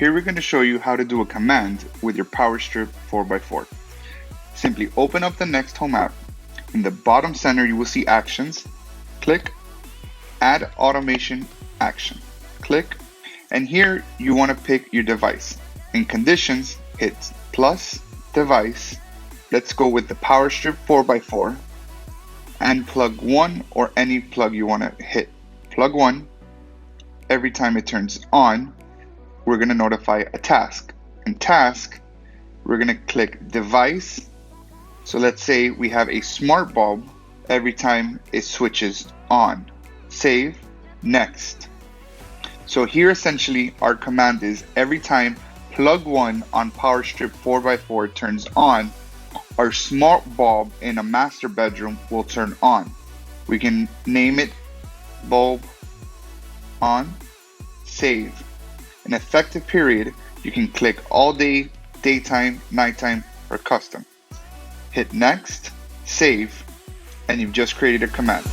here we're going to show you how to do a command with your PowerStrip 4x4. Simply open up the Next Home app. In the bottom center, you will see Actions. Click Add Automation Action. Click, and here you want to pick your device. In Conditions, hit plus device. Let's go with the PowerStrip 4x4 and plug 1 or any plug you want to hit. Plug 1. Every time it turns on, we're going to notify a task. In task, we're going to click device. So let's say we have a smart bulb. Every time it switches on. Save, next. So here essentially our command is every time plug 1 on PowerStrip 4x4 turns on, our smart bulb in a master bedroom will turn on. We can name it bulb on, save. An effective period, you can click all day, daytime, nighttime, or custom. Hit next, save, and you've just created a command.